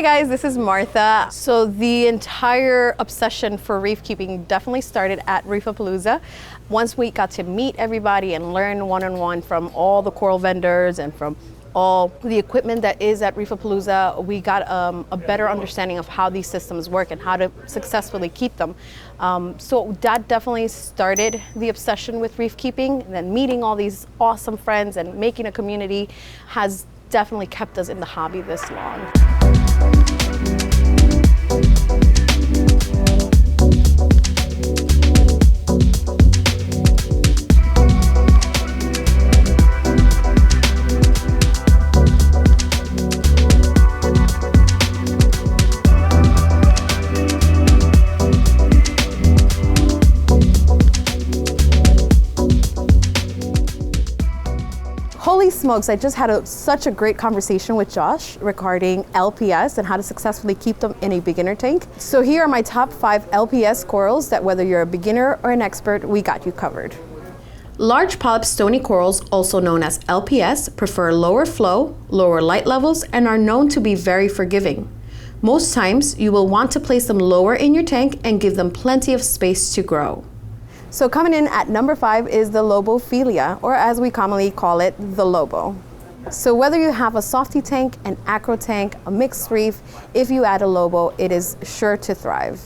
guys, this is Martha. So the entire obsession for reef keeping definitely started at Reefapalooza. Once we got to meet everybody and learn one-on-one from all the coral vendors and from all the equipment that is at Reefapalooza, we got a better understanding of how these systems work and how to successfully keep them. So that definitely started the obsession with reef keeping. And then meeting all these awesome friends and making a community has definitely kept us in the hobby this long. Holy smokes, I just had such a great conversation with Josh regarding LPS and how to successfully keep them in a beginner tank. So here are my top 5 LPS corals that whether you're a beginner or an expert, we got you covered. Large Polyp Stony Corals, also known as LPS, prefer lower flow, lower light levels, and are known to be very forgiving. Most times, you will want to place them lower in your tank and give them plenty of space to grow. So coming in at number 5 is the Lobophyllia, or as we commonly call it, the Lobo. So whether you have a softy tank, an acro tank, a mixed reef, if you add a Lobo, it is sure to thrive.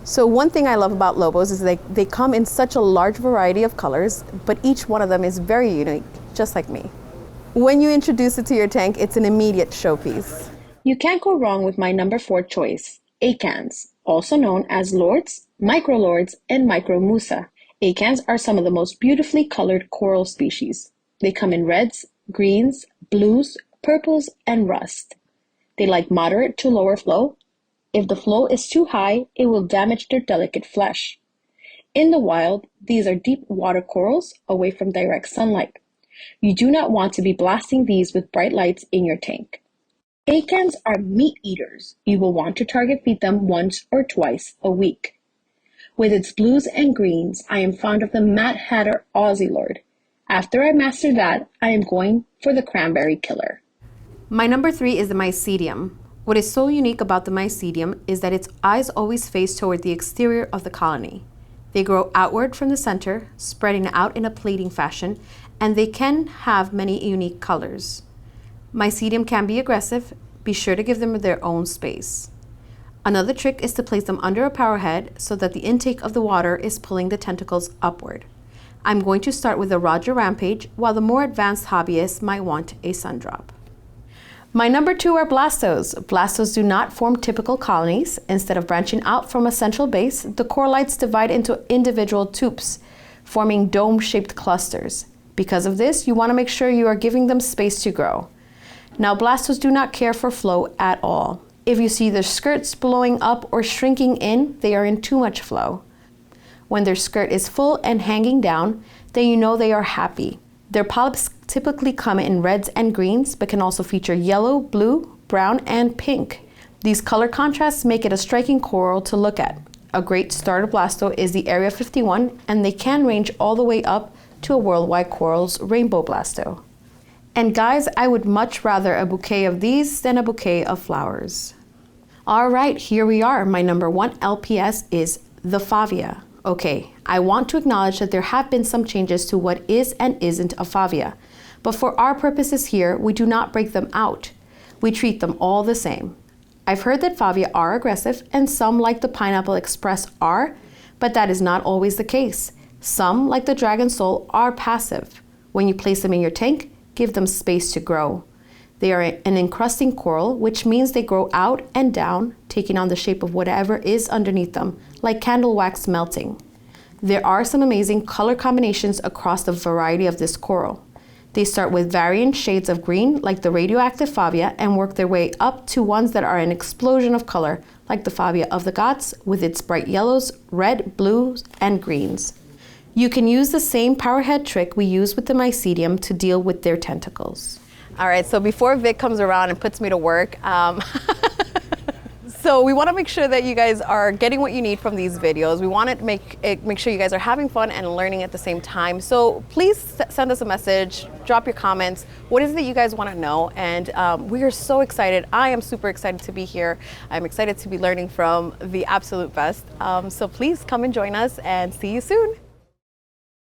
So one thing I love about Lobos is they come in such a large variety of colors, but each one of them is very unique, just like me. When you introduce it to your tank, it's an immediate showpiece. You can't go wrong with my number 4 choice, Acans, also known as Lords, Microlords, and Micromussa. Acans are some of the most beautifully colored coral species. They come in reds, greens, blues, purples, and rust. They like moderate to lower flow. If the flow is too high, it will damage their delicate flesh. In the wild, these are deep water corals away from direct sunlight. You do not want to be blasting these with bright lights in your tank. Acans are meat eaters. You will want to target feed them once or twice a week. With its blues and greens, I am fond of the Mad Hatter Aussie Lord. After I master that, I am going for the Cranberry Killer. My number 3 is the Mycedium. What is so unique about the Mycedium is that its eyes always face toward the exterior of the colony. They grow outward from the center, spreading out in a plating fashion, and they can have many unique colors. Mycedium can be aggressive. Be sure to give them their own space. Another trick is to place them under a power head so that the intake of the water is pulling the tentacles upward. I'm going to start with a Roger Rampage, while the more advanced hobbyists might want a Sundrop. My number 2 are Blastos. Blastos do not form typical colonies. Instead of branching out from a central base, the corallites divide into individual tubes, forming dome-shaped clusters. Because of this, you want to make sure you are giving them space to grow. Now, Blastos do not care for flow at all. If you see their skirts blowing up or shrinking in, they are in too much flow. When their skirt is full and hanging down, then you know they are happy. Their polyps typically come in reds and greens, but can also feature yellow, blue, brown, and pink. These color contrasts make it a striking coral to look at. A great starter blasto is the Area 51, and they can range all the way up to a Worldwide Corals Rainbow Blasto. And guys, I would much rather a bouquet of these than a bouquet of flowers. All right, here we are. My number 1 LPS is the Favia. Okay, I want to acknowledge that there have been some changes to what is and isn't a Favia. But for our purposes here, we do not break them out. We treat them all the same. I've heard that Favia are aggressive and some, like the Pineapple Express, are, but that is not always the case. Some, like the Dragon Soul, are passive. When you place them in your tank, give them space to grow. They are an encrusting coral, which means they grow out and down, taking on the shape of whatever is underneath them, like candle wax melting. There are some amazing color combinations across the variety of this coral. They start with variant shades of green, like the radioactive Favia, and work their way up to ones that are an explosion of color, like the Favia of the Gods, with its bright yellows, red, blues, and greens. You can use the same power head trick we use with the Mycedium to deal with their tentacles. All right, so before Vic comes around and puts me to work, So we want to make sure that you guys are getting what you need from these videos. We want to make sure you guys are having fun and learning at the same time. So please send us a message, drop your comments. What is it that you guys want to know? And we are so excited. I am super excited to be here. I'm excited to be learning from the absolute best. So please come and join us and see you soon.